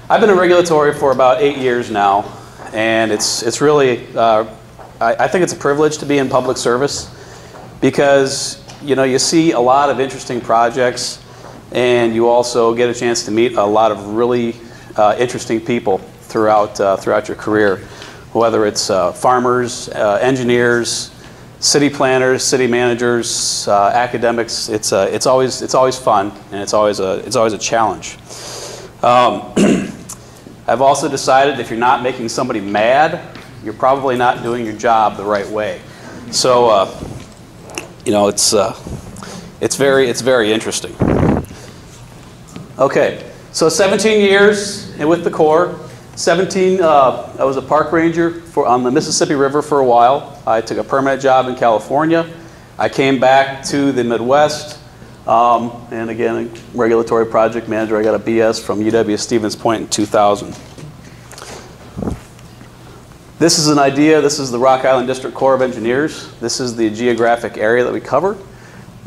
I've been in regulatory for about 8 years now, and it's really, I think it's a privilege to be in public service because, you know, you see a lot of interesting projects, and you also get a chance to meet a lot of really interesting people throughout your career, whether it's farmers, engineers, city planners, city managers, academics. It's always fun, and it's always a challenge. I've also decided if you're not making somebody mad, you're probably not doing your job the right way. So you know, it's very interesting. Okay, so 17 years with the Corps. 17, I was a park ranger on the Mississippi River for a while. I took a permanent job in California. I came back to the Midwest, and again, a regulatory project manager. I got a BS from UW-Stevens Point in 2000. This is an idea. This is the Rock Island District Corps of Engineers. This is the geographic area that we cover.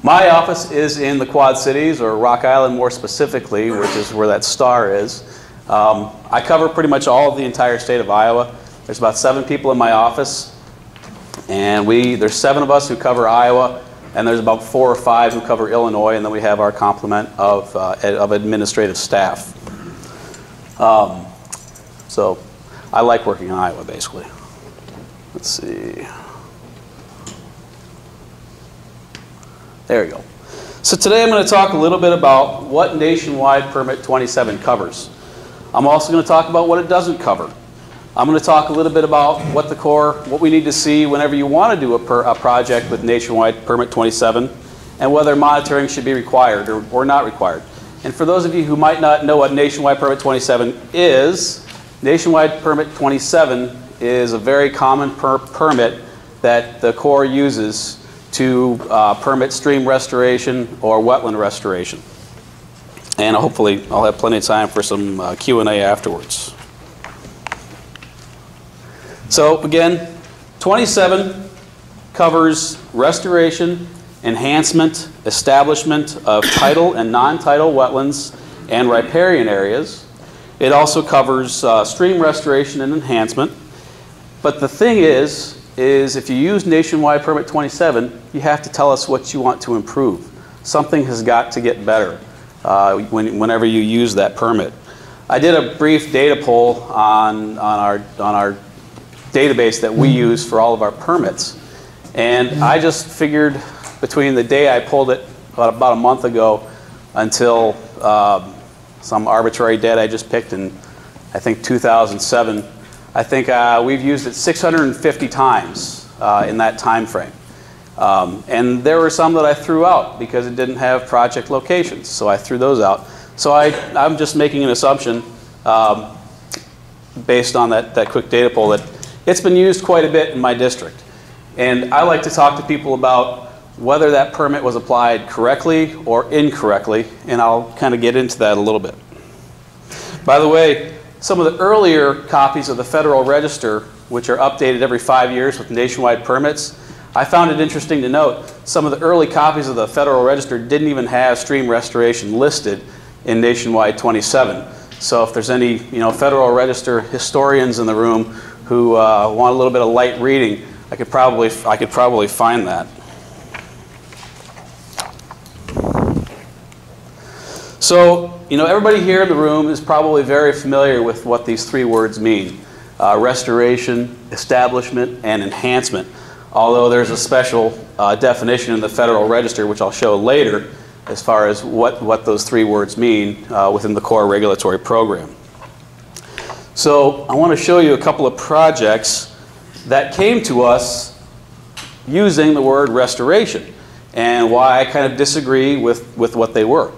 My office is in the Quad Cities, or Rock Island more specifically, which is where that star is. I cover pretty much all of the entire state of Iowa. There's about 7 people in my office, and there's 7 of us who cover Iowa, and there's about 4 or 5 who cover Illinois, and then we have our complement of administrative staff. So I like working in Iowa, basically. Let's see. There we go. So today I'm going to talk a little bit about what Nationwide Permit 27 covers. I'm also going to talk about what it doesn't cover. I'm going to talk a little bit about what we need to see whenever you want to do a project with Nationwide Permit 27, and whether monitoring should be required or not required. And for those of you who might not know what Nationwide Permit 27 is, Nationwide Permit 27 is a very common permit that the Corps uses to permit stream restoration or wetland restoration. And hopefully I'll have plenty of time for some Q&A afterwards. So again, 27 covers restoration, enhancement, establishment of tidal and non-tidal wetlands and riparian areas. It also covers stream restoration and enhancement. But the thing is if you use Nationwide Permit 27, you have to tell us what you want to improve. Something has got to get better whenever you use that permit. I did a brief data poll on our database that we use for all of our permits. And I just figured between the day I pulled it about a month ago until some arbitrary date I just picked in, I think, 2007, I think we've used it 650 times in that time frame. And there were some that I threw out because it didn't have project locations, so I threw those out. So I'm just making an assumption based on that quick data poll that it's been used quite a bit in my district. And I like to talk to people about whether that permit was applied correctly or incorrectly, and I'll kind of get into that a little bit. By the way, some of the earlier copies of the Federal Register, which are updated every 5 years with nationwide permits, I found it interesting to note some of the early copies of the Federal Register didn't even have stream restoration listed in Nationwide 27. So if there's any Federal Register historians in the room who want a little bit of light reading, I could probably find that. So, everybody here in the room is probably very familiar with what these 3 words mean. Restoration, establishment, and enhancement. Although there's a special definition in the Federal Register, which I'll show later, as far as what those 3 words mean within the Corps regulatory program. So I want to show you a couple of projects that came to us using the word restoration and why I kind of disagree with what they were.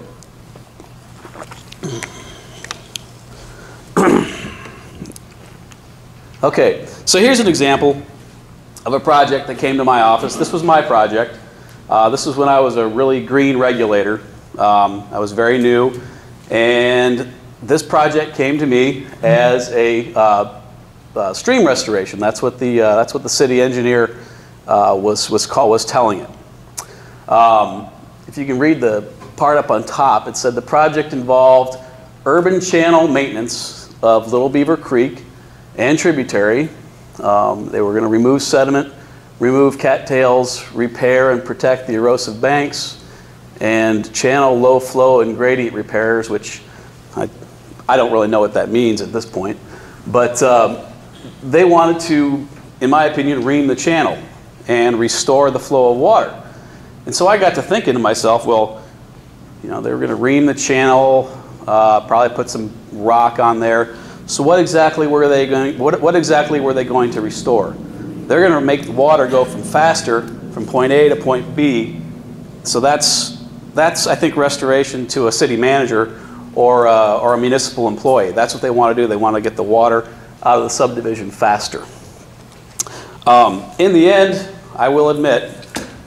Okay, so here's an example of a project that came to my office. This was my project. This was when I was a really green regulator. I was very new, and this project came to me as a stream restoration. That's what the city engineer was telling it. If you can read the part up on top, it said the project involved urban channel maintenance of Little Beaver Creek and tributary. They were going to remove sediment, remove cattails, repair and protect the erosive banks, and channel low flow and gradient repairs, which I don't really know what that means at this point. But they wanted to, in my opinion, ream the channel and restore the flow of water. And so I got to thinking to myself, well, you know, they were going to ream the channel, probably put some rock on there. So what exactly were they going? What exactly were they going to restore? They're going to make the water go from faster from point A to point B. So that's I think restoration to a city manager or a municipal employee. That's what they want to do. They want to get the water out of the subdivision faster. In the end, I will admit,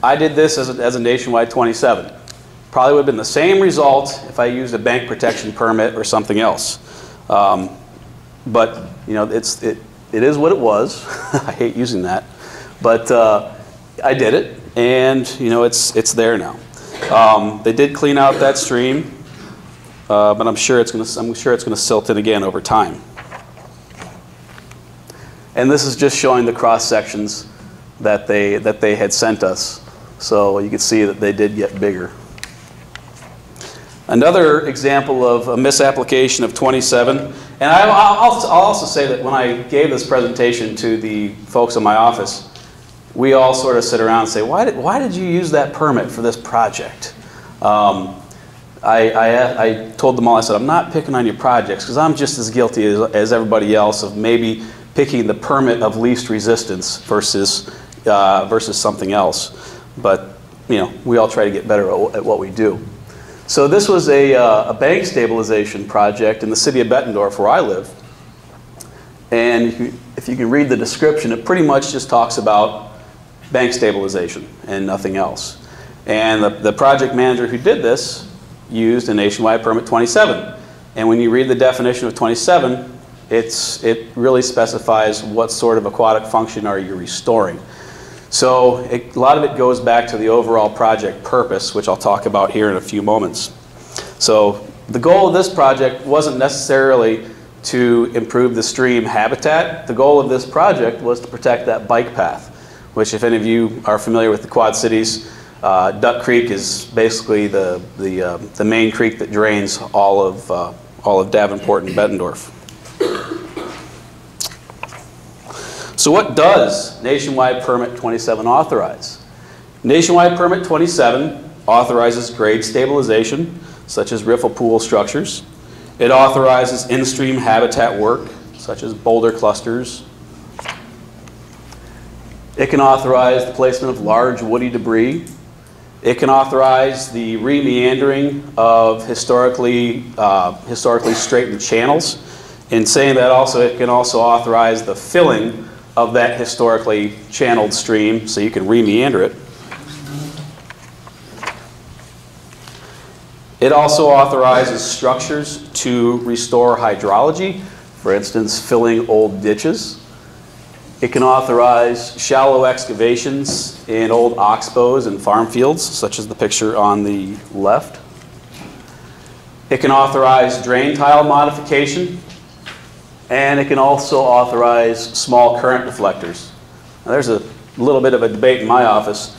I did this as a nationwide 27. Probably would have been the same result if I used a bank protection permit or something else. But you know, it is what it was. I hate using that, but I did it, and you know, it's there now. They did clean out that stream, but I'm sure it's going to silt in again over time. And this is just showing the cross sections that they had sent us, so you can see that they did get bigger. Another example of a misapplication of 27, and I'll also say that when I gave this presentation to the folks in my office, we all sort of sit around and say, why did you use that permit for this project? I told them all, I said, I'm not picking on your projects because I'm just as guilty as everybody else of maybe picking the permit of least resistance versus something else. But you know, we all try to get better at what we do. So this was a bank stabilization project in the city of Bettendorf, where I live. And if you can read the description, it pretty much just talks about bank stabilization and nothing else. And the project manager who did this used a nationwide permit 27. And when you read the definition of 27, it really specifies what sort of aquatic function are you restoring. So a lot of it goes back to the overall project purpose, which I'll talk about here in a few moments. So the goal of this project wasn't necessarily to improve the stream habitat. The goal of this project was to protect that bike path, which, if any of you are familiar with the Quad Cities, Duck Creek is basically the main creek that drains all of Davenport and Bettendorf. So what does Nationwide Permit 27 authorize? Nationwide Permit 27 authorizes grade stabilization, such as riffle pool structures. It authorizes in-stream habitat work, such as boulder clusters. It can authorize the placement of large woody debris. It can authorize the remeandering of historically straightened channels. In saying that, also, it can also authorize the filling of that historically channeled stream, so you can remeander it. It also authorizes structures to restore hydrology, for instance, filling old ditches. It can authorize shallow excavations in old oxbows and farm fields, such as the picture on the left. It can authorize drain tile modification, and it can also authorize small current deflectors. Now, there's a little bit of a debate in my office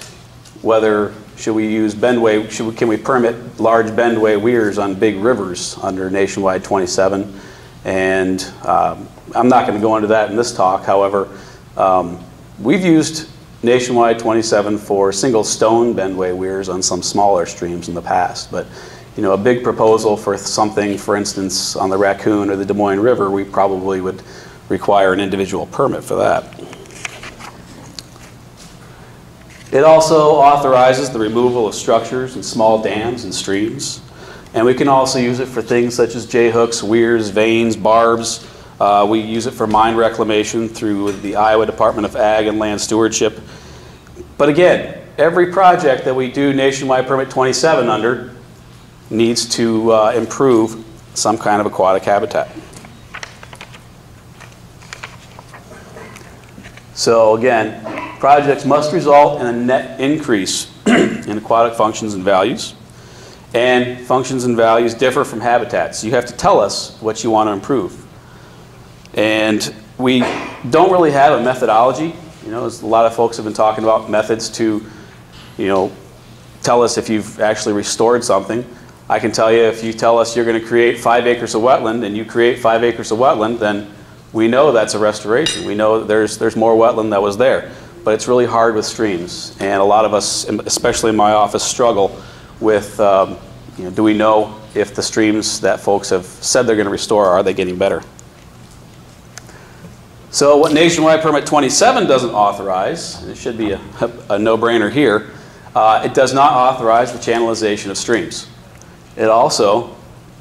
whether should we use bendway, can we permit large bendway weirs on big rivers under Nationwide 27? And I'm not going to go into that in this talk. However, we've used Nationwide 27 for single stone bendway weirs on some smaller streams in the past. But you know, a big proposal for something, for instance, on the Raccoon or the Des Moines River, we probably would require an individual permit for that. It also authorizes the removal of structures and small dams and streams. And we can also use it for things such as J-hooks, weirs, veins, barbs. We use it for mine reclamation through the Iowa Department of Ag and Land Stewardship. But again, every project that we do Nationwide Permit 27 under needs to improve some kind of aquatic habitat. So again, projects must result in a net increase in aquatic functions and values. And functions and values differ from habitats. You have to tell us what you want to improve. And we don't really have a methodology. You know, as a lot of folks have been talking about methods to, you know, tell us if you've actually restored something. I can tell you, if you tell us you're going to create 5 acres of wetland and you create 5 acres of wetland, then we know that's a restoration. We know there's more wetland that was there. But it's really hard with streams. And a lot of us, especially in my office, struggle with, you know, do we know if the streams that folks have said they're going to restore, are they getting better? So what Nationwide Permit 27 doesn't authorize, and it should be a no-brainer here, it does not authorize the channelization of streams. It also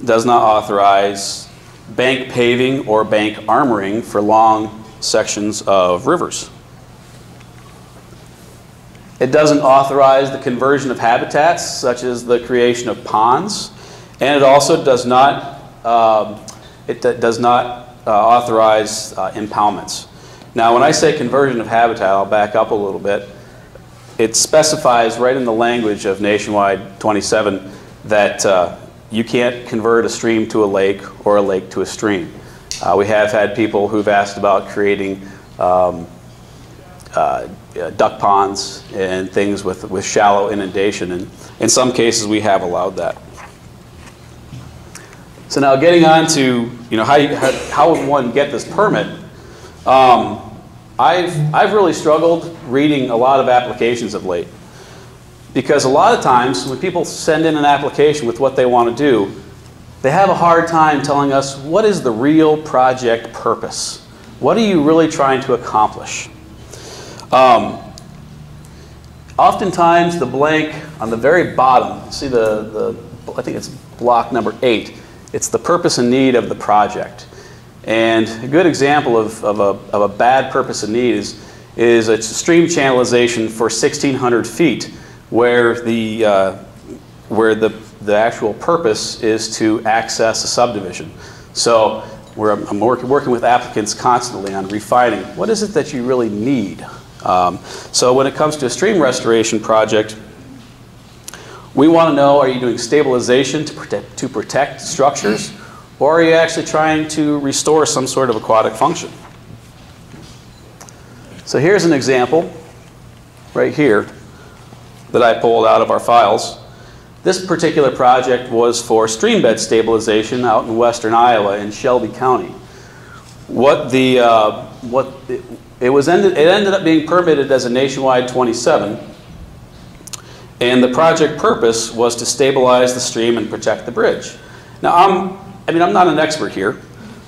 does not authorize bank paving or bank armoring for long sections of rivers. It doesn't authorize the conversion of habitats, such as the creation of ponds, and it also does not authorize impoundments. Now, when I say conversion of habitat, I'll back up a little bit. It specifies right in the language of Nationwide 27 that you can't convert a stream to a lake or a lake to a stream. We have had people who've asked about creating duck ponds and things with shallow inundation, and in some cases we have allowed that. So now getting on to, you know, how would one get this permit? I've really struggled reading a lot of applications of late, because a lot of times when people send in an application with what they want to do, they have a hard time telling us what is the real project purpose. What are you really trying to accomplish? Oftentimes the blank on the very bottom, see I think it's block number 8, it's the purpose and need of the project. And a good example of a bad purpose and need is a stream channelization for 1,600 feet where the actual purpose is to access a subdivision. So I'm working with applicants constantly on refining what is it that you really need. So when it comes to a stream restoration project, we want to know, are you doing stabilization to protect structures, or are you actually trying to restore some sort of aquatic function? So here's an example right here that I pulled out of our files. This particular project was for stream bed stabilization out in western Iowa in Shelby County. It ended up being permitted as a Nationwide 27, and the project purpose was to stabilize the stream and protect the bridge. Now, I'm not an expert here,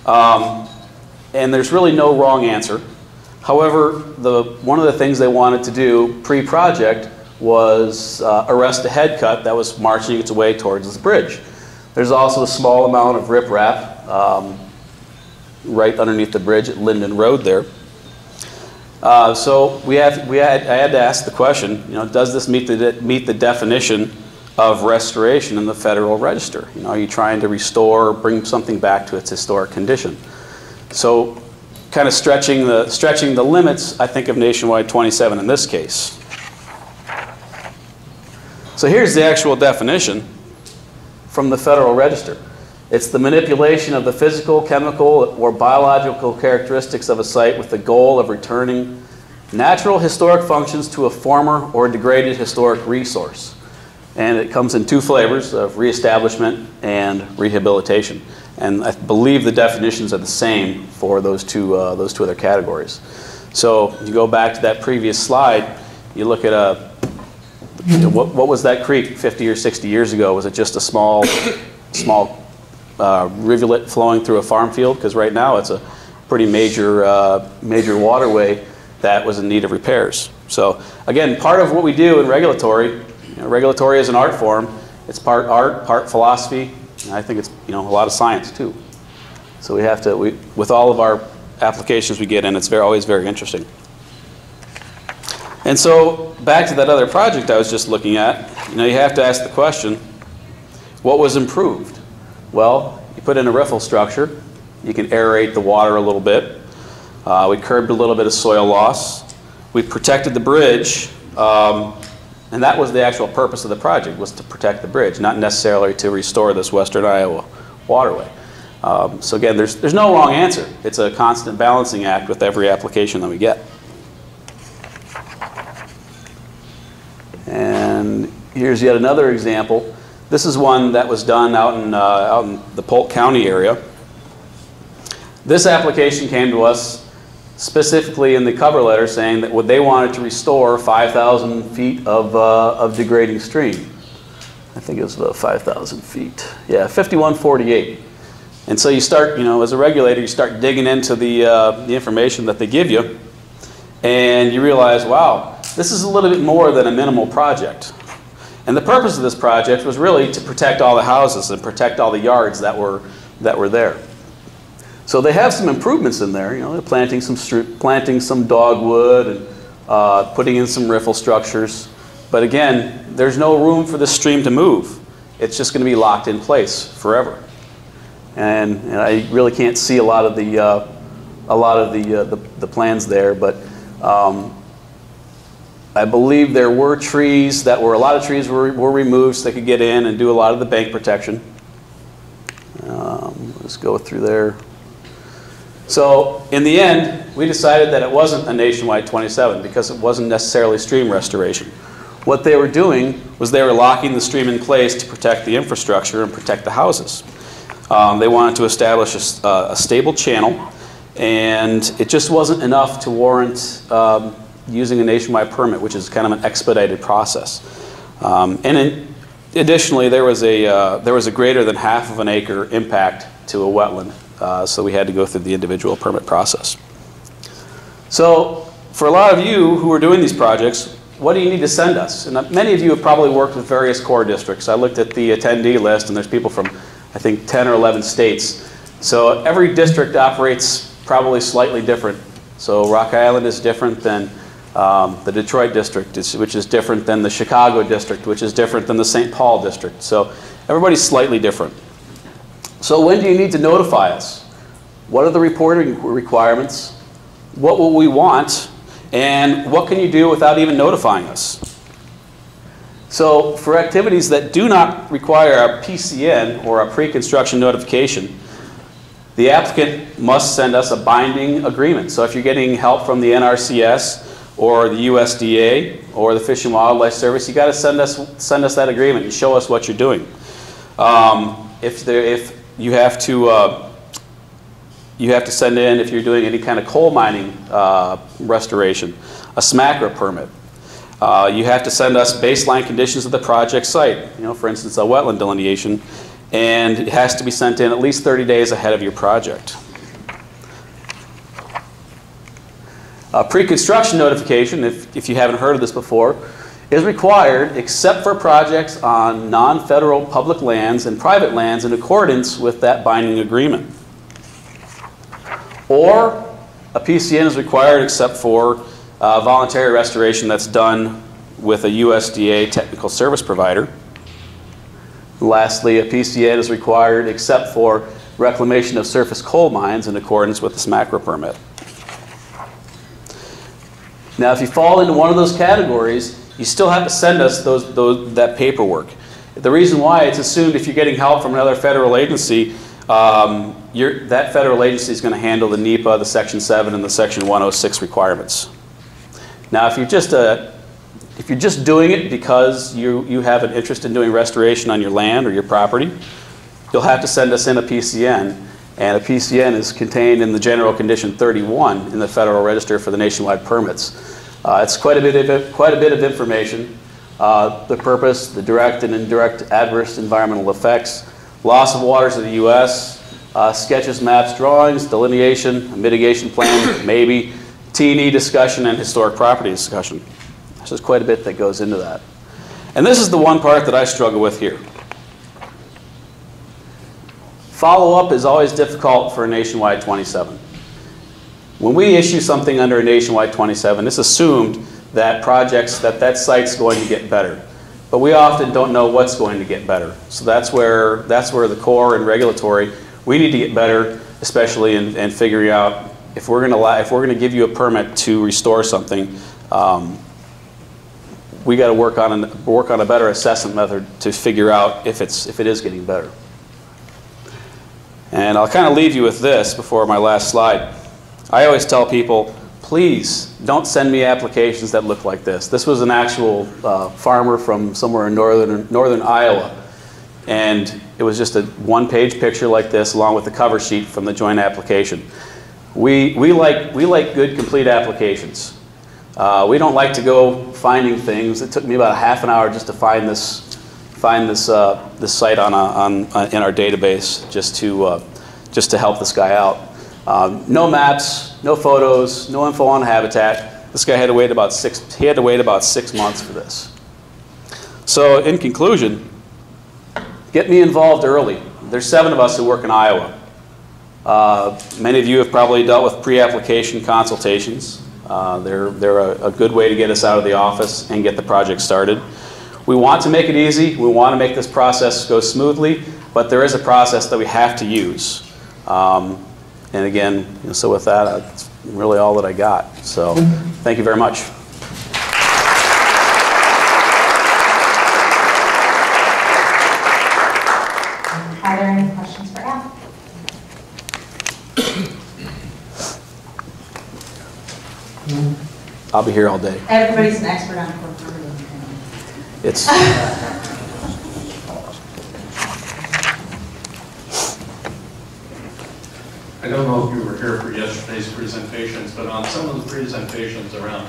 and there's really no wrong answer. However, one of the things they wanted to do pre-project was arrest a head cut that was marching its way towards the bridge. There's also a small amount of riprap right underneath the bridge at Linden Road there. So I had to ask the question, you know, does this meet the definition of restoration in the Federal Register? You know, are you trying to restore or bring something back to its historic condition? So kind of stretching the limits, I think, of Nationwide 27 in this case. So here's the actual definition from the Federal Register. It's the manipulation of the physical, chemical, or biological characteristics of a site with the goal of returning natural historic functions to a former or degraded historic resource. And it comes in 2 flavors of reestablishment and rehabilitation. And I believe the definitions are the same for those two other categories. So you go back to that previous slide, you look at what was that creek 50 or 60 years ago? Was it just a small rivulet flowing through a farm field? Because right now it's a pretty major waterway that was in need of repairs. So again, part of what we do in regulatory, you know, regulatory is an art form. It's part art, part philosophy, and I think it's, you know, a lot of science too. So we have to, with all of our applications we get in, it's always very interesting. And so back to that other project I was just looking at, you know, you have to ask the question, what was improved? Well, you put in a riffle structure, you can aerate the water a little bit. We curbed a little bit of soil loss. We protected the bridge, and that was the actual purpose of the project, was to protect the bridge, not necessarily to restore this western Iowa waterway. So again, there's no wrong answer. It's a constant balancing act with every application that we get. And here's yet another example. This is one that was done out in the Polk County area. This application came to us specifically in the cover letter saying that they wanted to restore 5,000 feet of degrading stream. I think it was about 5,000 feet. Yeah, 5148. And so you start, as a regulator, you start digging into the information that they give you, and you realize, wow, this is a little bit more than a minimal project. And the purpose of this project was really to protect all the houses and protect all the yards that were there. So they have some improvements in there. They're planting some dogwood and putting in some riffle structures. But again, there's no room for this stream to move. It's just going to be locked in place forever. And I really can't see a lot of the plans there, but I believe there were trees a lot of trees were removed so they could get in and do a lot of the bank protection. Let's go through there. So in the end, we decided that it wasn't a nationwide 27 because it wasn't necessarily stream restoration. What they were doing was they were locking the stream in place to protect the infrastructure and protect the houses. They wanted to establish a stable channel, and it just wasn't enough to warrant using a nationwide permit, which is kind of an expedited process. Additionally, there was a greater than half of an acre impact to a wetland, so we had to go through the individual permit process. So for a lot of you who are doing these projects, what do you need to send us? And many of you have probably worked with various core districts. I looked at the attendee list, and there's people from, I think, 10 or 11 states. So every district operates probably slightly different. So Rock Island is different than the Detroit district, which is different than the Chicago district, which is different than the St. Paul district. So everybody's slightly different. So when do you need to notify us? What are the reporting requirements? What will we want? And what can you do without even notifying us? So for activities that do not require a PCN or a pre-construction notification, the applicant must send us a binding agreement. So if you're getting help from the NRCS or the USDA or the Fish and Wildlife Service, you got to send us that agreement and show us what you're doing. If you have to send in, if you're doing any kind of coal mining restoration, a SMACRA permit. You have to send us baseline conditions of the project site, for instance, a wetland delineation, and it has to be sent in at least 30 days ahead of your project. Pre-construction notification, if you haven't heard of this before, is required except for projects on non-federal public lands and private lands in accordance with that binding agreement. Or a PCN is required except for voluntary restoration that's done with a USDA technical service provider. Lastly, a PCN is required except for reclamation of surface coal mines in accordance with the SMACRA permit. Now, if you fall into one of those categories, you still have to send us that paperwork. The reason why, it's assumed if you're getting help from another federal agency, that federal agency is going to handle the NEPA, the Section 7, and the Section 106 requirements. Now, if you're just doing it because you have an interest in doing restoration on your land or your property, you'll have to send us in a PCN. And a PCN is contained in the General Condition 31 in the Federal Register for the nationwide permits. It's quite a bit of information. The purpose, the direct and indirect adverse environmental effects, loss of waters of the U.S., sketches, maps, drawings, delineation, a mitigation plan, maybe, T&E discussion, and historic property discussion. There's quite a bit that goes into that. And this is the one part that I struggle with here. Follow-up is always difficult for a nationwide 27. When we issue something under a nationwide 27, it's assumed that that site's going to get better. But we often don't know what's going to get better. So that's where the core and regulatory, we need to get better, especially in figuring out if we're going to give you a permit to restore something, we got to work on a better assessment method to figure out if it is getting better. And I'll kind of leave you with this before my last slide. I always tell people, please don't send me applications that look like this. This was an actual farmer from somewhere in northern Iowa. And it was just a one-page picture like this along with the cover sheet from the joint application. We like good, complete applications. We don't like to go finding things. It took me about half an hour just to find this site in our database just to help this guy out. No maps, no photos, no info on habitat. This guy had to wait about 6 months for this. So in conclusion, get me involved early. There's 7 of us who work in Iowa. Many of you have probably dealt with pre-application consultations. They're a good way to get us out of the office and get the project started. We want to make it easy. We want to make this process go smoothly, but there is a process that we have to use. And again, so with that, that's really all that I got. So thank you very much. Are there any questions for Al? I'll be here all day. Everybody's an expert on corporate. It's I don't know if you were here for yesterday's presentations, but on some of the presentations around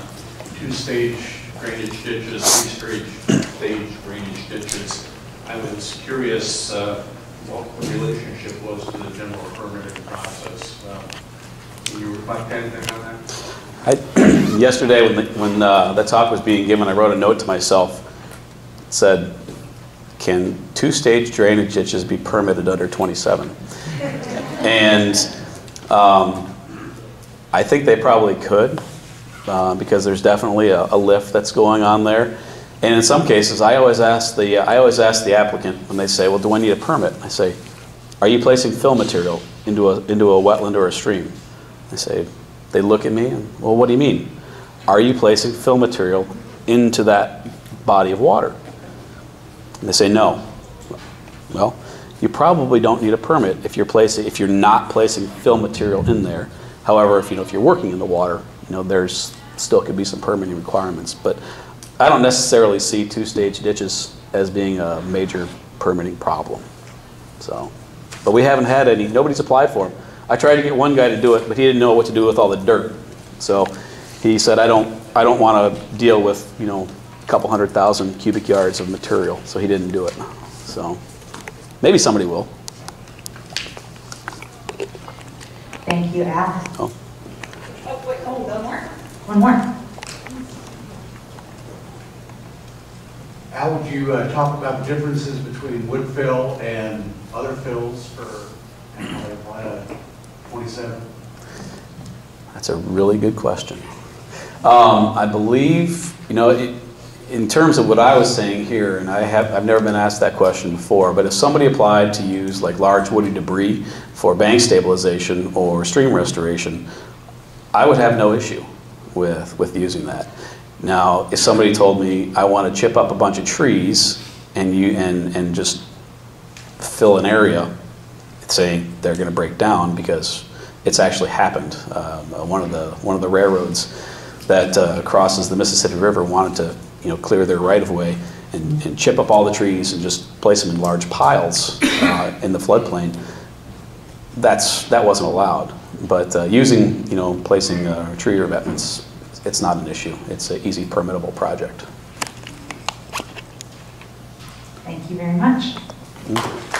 2-stage drainage ditches, 3-stage drainage ditches, I was curious what the relationship was to the general permitting process. Can you reflect anything on that? Yesterday when the talk was being given, I wrote a note to myself. It said, can 2-stage drainage ditches be permitted under 27? And I think they probably could because there's definitely a lift that's going on there. And in some cases, I always ask the applicant when they say, well, do I need a permit? I say, are you placing fill material into a wetland or a stream? They look at me and, well, what do you mean? Are you placing fill material into that body of water? And they say no. Well, you probably don't need a permit if you're not placing fill material in there. However, if you're working in the water, there's still could be some permitting requirements. But I don't necessarily see 2-stage ditches as being a major permitting problem. So, but we haven't had any. Nobody's applied for them. I tried to get one guy to do it, but he didn't know what to do with all the dirt. So he said, I don't want to deal with a couple 100,000 cubic yards of material. So he didn't do it. So maybe somebody will. Thank you, Al. Oh. Oh, wait, one more. One more. Al, would you talk about the differences between wood fill and other fills for NWP 27? That's a really good question. I believe, in terms of what I was saying here, and I've never been asked that question before, but if somebody applied to use like large woody debris for bank stabilization or stream restoration, I would have no issue with using that. Now, if somebody told me I want to chip up a bunch of trees and just fill an area, saying they're going to break down because it's actually happened. One of the railroads that crosses the Mississippi River wanted to clear their right-of-way and chip up all the trees and just place them in large piles in the floodplain. That wasn't allowed. But using placing tree revetments, it's not an issue. It's an easy permittable project. Thank you very much. Mm-hmm.